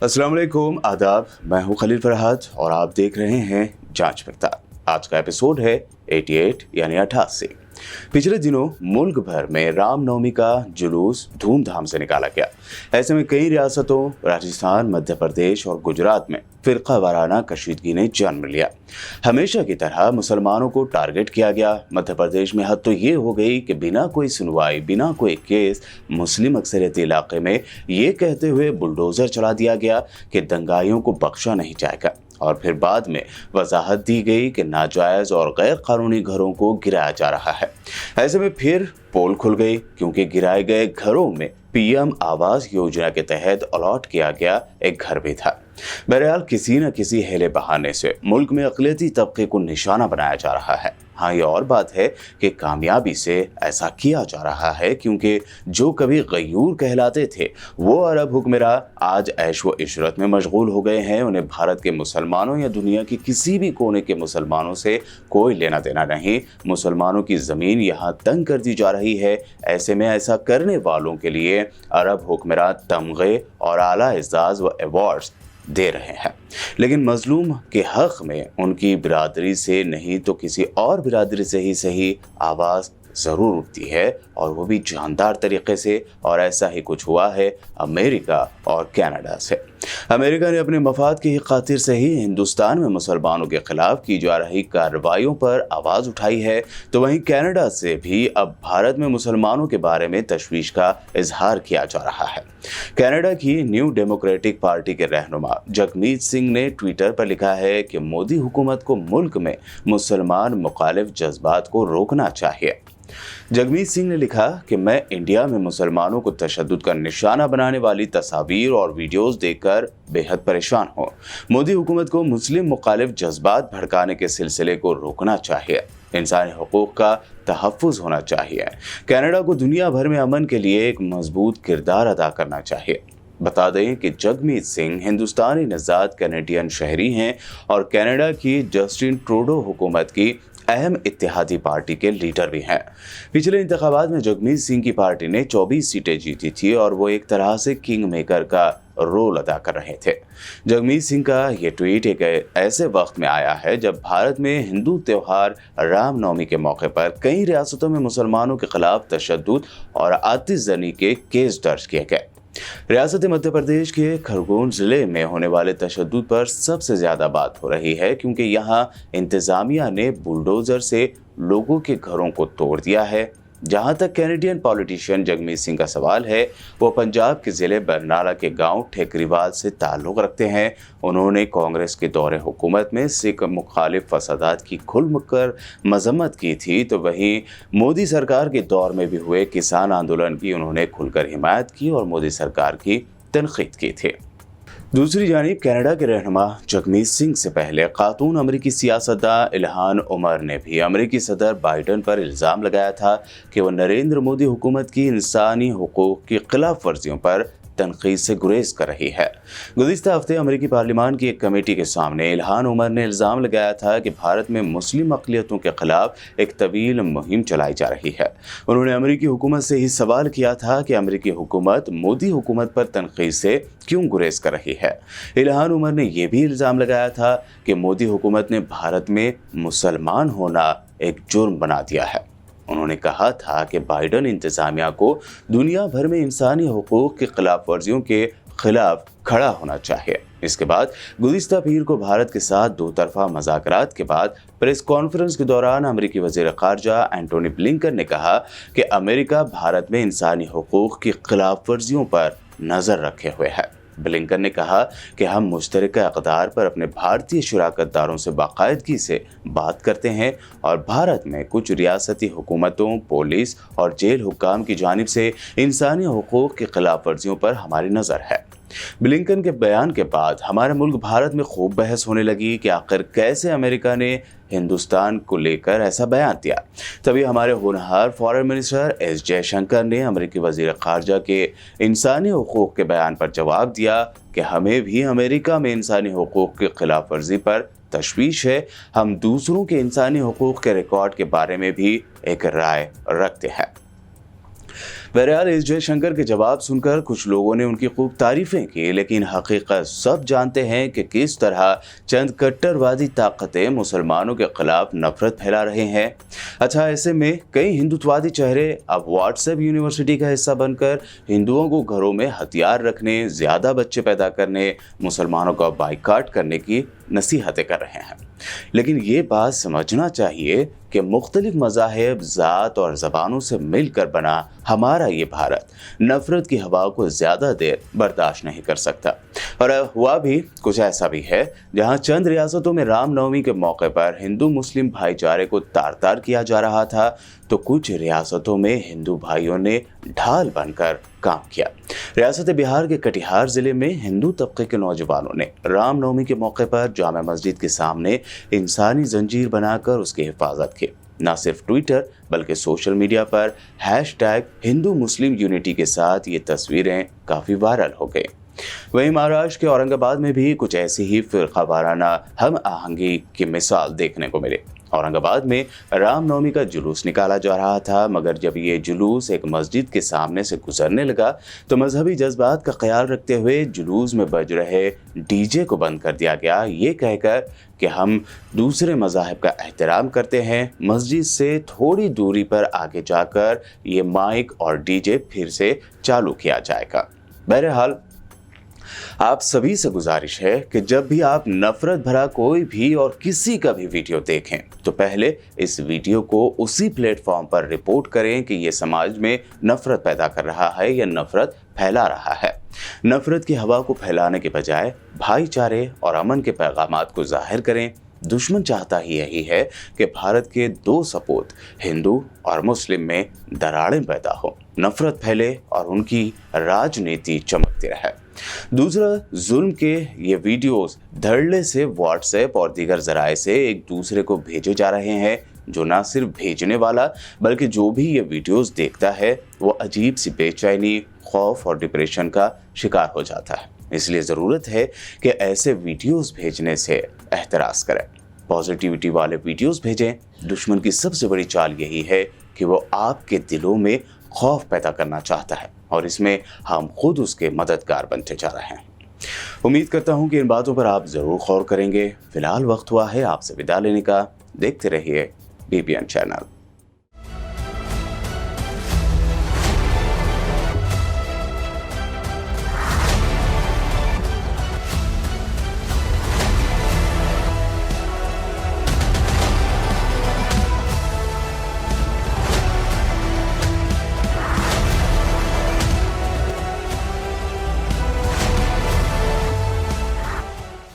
अस्सलाम वालेकुम, आदाब। मैं हूं खलील फरहाद और आप देख रहे हैं जांच पड़ताल। आज का एपिसोड है 88 यानी 88। पिछले दिनों मुल्क भर में रामनवमी का जुलूस धूमधाम से निकाला गया। ऐसे में कई रियासतों राजस्थान, मध्य प्रदेश और गुजरात में फिरका वाराना कशीदगी ने जन्म लिया। हमेशा की तरह मुसलमानों को टारगेट किया गया। मध्य प्रदेश में हद तो ये हो गई कि बिना कोई सुनवाई, बिना कोई केस, मुस्लिम अक्सरियती इलाके में ये कहते हुए बुलडोजर चला दिया गया कि दंगाइयों को बख्शा नहीं जाएगा। और फिर बाद में वजाहत दी गई कि नाजायज और गैर कानूनी घरों को गिराया जा रहा है। ऐसे में फिर पोल खुल गई, क्योंकि गिराए गए घरों में पीएम आवास योजना के तहत अलॉट किया गया एक घर भी था। बहरहाल किसी न किसी हीले बहाने से मुल्क में अक़लियती तबके को निशाना बनाया जा रहा है। हाँ, ये और बात है कि कामयाबी से ऐसा किया जा रहा है, क्योंकि जो कभी गयूर कहलाते थे वो अरब हुक्मरां आज ऐश व इशरत में मशगूल हो गए हैं। उन्हें भारत के मुसलमानों या दुनिया के किसी भी कोने के मुसलमानों से कोई लेना देना नहीं। मुसलमानों की ज़मीन यहाँ तंग कर दी जा रही है। ऐसे में ऐसा करने वालों के लिए अरब हुक्मरां तमगे और आला एजाज़ व अवार्ड्स दे रहे हैं, लेकिन मजलूम के हक में उनकी बिरादरी से नहीं तो किसी और बिरादरी से ही सही आवाज़ ज़रूर उठती है, और वो भी जानदार तरीके से। और ऐसा ही कुछ हुआ है अमेरिका और कनाडा से। अमेरिका ने अपने मफाद की खातिर से ही हिंदुस्तान में मुसलमानों के खिलाफ की जा रही कार्रवाइयों पर आवाज़ उठाई है, तो वहीं कनाडा से भी अब भारत में मुसलमानों के बारे में तशवीश का इजहार किया जा रहा है। कनाडा की न्यू डेमोक्रेटिक पार्टी के रहनुमा जगमीत सिंह ने ट्विटर पर लिखा है कि मोदी हुकूमत को मुल्क में मुसलमान मुखालिफ जज्बात को रोकना चाहिए। जगमीत सिंह ने लिखा कि मैं इंडिया में मुसलमानों को तशद्दुद का निशाना बनाने वाली तस्वीर और वीडियोस देखकर बेहद परेशान हूँ। मोदी हुकूमत को मुस्लिम मुखालिफ जज्बात भड़काने के सिलसिले को रोकना चाहिए। इंसानी हुकूक का तहफ़्फ़ुज़ होना चाहिए। कनाडा को दुनिया भर में अमन के लिए एक मजबूत किरदार अदा करना चाहिए। बता दें कि जगमीत सिंह हिंदुस्तानी नज़ाद कैनेडियन शहरी हैं और कनाडा की जस्टिन ट्रूडो हुकूमत की अहम इत्तेहादी पार्टी के लीडर भी हैं। पिछले इंतखाबात में जगमीत सिंह की पार्टी ने 24 सीटें जीती थी और वो एक तरह से किंग मेकर का रोल अदा कर रहे थे। जगमीत सिंह का ये ट्वीट एक ऐसे वक्त में आया है जब भारत में हिंदू त्यौहार रामनवमी के मौके पर कई रियासतों में मुसलमानों के खिलाफ तशद्दुद और आतिशज़नी के केस दर्ज किए गए। रियासत मध्य प्रदेश के खरगोन ज़िले में होने वाले तशद्दुद पर सबसे ज़्यादा बात हो रही है, क्योंकि यहाँ इंतज़ामिया ने बुलडोज़र से लोगों के घरों को तोड़ दिया है। जहाँ तक कैनेडियन पॉलिटिशियन जगमीत सिंह का सवाल है, वो पंजाब के ज़िले बरनाला के गांव ठेकरीवाल से ताल्लुक़ रखते हैं। उन्होंने कांग्रेस के दौरे हुकूमत में सिख मुखालिफ फसादात की खुलकर मजम्मत की थी, तो वहीं मोदी सरकार के दौर में भी हुए किसान आंदोलन की उन्होंने खुलकर हिमायत की और मोदी सरकार की तनक़ीद की थी। दूसरी जानिब कनाडा के रहनुमा जगमीत सिंह से पहले खातून अमरीकी सियासतदान इल्हान उमर ने भी अमरीकी सदर बाइडन पर इल्ज़ाम लगाया था कि वह नरेंद्र मोदी हुकूमत की इंसानी हुकूक की खिलाफ वर्जियों पर तनक़ीद से गुरेज कर रही है। गुज़िश्ता हफ्ते अमरीकी पार्लियामान की एक कमेटी के सामने इल्हान उमर ने इल्ज़ाम लगाया था कि भारत में मुस्लिम अक़लियतों के खिलाफ एक तवील मुहिम चलाई जा रही है। उन्होंने अमरीकी हुकूमत से ही सवाल किया था कि अमरीकी हुकूमत मोदी हुकूमत पर तनक़ीद से क्यों गुरेज कर रही है। इल्हान उमर ने यह भी इल्ज़ाम लगाया था कि मोदी हुकूमत ने भारत में मुसलमान होना एक जुर्म बना दिया है। उन्होंने कहा था कि बाइडन इंतज़ामिया को दुनिया भर में इंसानी हुकूक की खिलाफ वर्जियों के खिलाफ खड़ा होना चाहिए। इसके बाद गुज़िश्ता पीर को भारत के साथ दो तरफा मज़ाकरात के बाद प्रेस कॉन्फ्रेंस के दौरान अमरीकी वज़ीर ख़ारजा एंटोनी ब्लिंकन ने कहा कि अमेरिका भारत में इंसानी हुकूक की खिलाफ वर्जियों पर नज़र रखे हुए है। ब्लिंकन ने कहा कि हम मुश्तरका इक़दार पर अपने भारतीय शराकतदारों से बाकायदगी से बात करते हैं और भारत में कुछ रियासती हुकूमतों, पुलिस और जेल हुक्काम की जानिब से इंसानी हुकूक की खिलाफ वर्जियों पर हमारी नज़र है। ब्लिंकन के बयान के बाद हमारे मुल्क भारत में खूब बहस होने लगी कि आखिर कैसे अमेरिका ने हिंदुस्तान को लेकर ऐसा बयान दिया। तभी हमारे होनहार फॉरेन मिनिस्टर एस जयशंकर ने अमेरिकी वज़ीर ख़ारजा के इंसानी हुकूक के बयान पर जवाब दिया कि हमें भी अमेरिका में इंसानी हुकूक की खिलाफ वर्जी पर तशवीश है। हम दूसरों के इंसानी हुकूक के रिकॉर्ड के बारे में भी एक राय रखते हैं। बहरहाल एस जयशंकर के जवाब सुनकर कुछ लोगों ने उनकी खूब तारीफें की, लेकिन हकीकत सब जानते हैं कि किस तरह चंद कट्टरवादी ताकतें मुसलमानों के खिलाफ नफरत फैला रहे हैं। अच्छा, ऐसे में कई हिंदुत्ववादी चेहरे अब व्हाट्सएप यूनिवर्सिटी का हिस्सा बनकर हिंदुओं को घरों में हथियार रखने, ज़्यादा बच्चे पैदा करने, मुसलमानों का बाइकाट करने की नसीहतें कर रहे हैं। लेकिन ये बात समझना चाहिए कि मुख्तलिफ मज़ाहिब, ज़ात और ज़बानों से मिलकर बना हमारा ये भारत नफ़रत की हवा को ज़्यादा देर बर्दाश्त नहीं कर सकता। और हुआ भी कुछ ऐसा भी है, जहाँ चंद रियासतों में रामनवमी के मौके पर हिंदू मुस्लिम भाईचारे को तार तार किया जा रहा था, तो कुछ रियासतों में हिंदू भाइयों ने ढाल बनकर काम किया। रियासत बिहार के कटिहार ज़िले में हिंदू तबके के नौजवानों ने रामनवमी के मौके पर जामा मस्जिद के सामने इंसानी जंजीर बनाकर उसकी हिफाजत की। न सिर्फ ट्विटर बल्कि सोशल मीडिया पर #हिंदू मुस्लिम यूनिटी के साथ ये तस्वीरें काफ़ी वायरल हो गई। वहीं महाराष्ट्र के औरंगाबाद में भी कुछ ऐसी ही फिरका वाराना हम आहंगी की मिसाल देखने को मिली। औरंगाबाद में रामनवमी का जुलूस निकाला जा रहा था, मगर जब ये जुलूस एक मस्जिद के सामने से गुजरने लगा तो मजहबी जज्बात का ख्याल रखते हुए जुलूस में बज रहे डीजे को बंद कर दिया गया, ये कहकर कि हम दूसरे मज़ाहिब का एहतराम करते हैं। मस्जिद से थोड़ी दूरी पर आगे जाकर ये माइक और डीजे फिर से चालू किया जाएगा। बहरहाल आप सभी से गुजारिश है कि जब भी आप नफरत भरा कोई भी और किसी का भी वीडियो देखें तो पहले इस वीडियो को उसी प्लेटफॉर्म पर रिपोर्ट करें कि ये समाज में नफरत पैदा कर रहा है या नफरत फैला रहा है। नफरत की हवा को फैलाने के बजाय भाईचारे और अमन के पैगामात को जाहिर करें। दुश्मन चाहता ही यही है कि भारत के दो सपूत हिंदू और मुस्लिम में दरारें पैदा हो, नफरत फैले और उनकी राजनीति चमकती रहे। दूसरा, जुल्म के ये वीडियोस धड़ल्ले से व्हाट्सएप और दीगर जराए से एक दूसरे को भेजे जा रहे हैं, जो ना सिर्फ भेजने वाला बल्कि जो भी ये वीडियोस देखता है वो अजीब सी बेचैनी, खौफ और डिप्रेशन का शिकार हो जाता है। इसलिए ज़रूरत है कि ऐसे वीडियोस भेजने से एहतराज करें, पॉजिटिविटी वाले वीडियोस भेजें। दुश्मन की सबसे बड़ी चाल यही है कि वो आपके दिलों में खौफ पैदा करना चाहता है और इसमें हम खुद उसके मददगार बनते जा रहे हैं। उम्मीद करता हूँ कि इन बातों पर आप ज़रूर गौर करेंगे। फिलहाल वक्त हुआ है आपसे विदा लेने का। देखते रहिए BBN चैनल।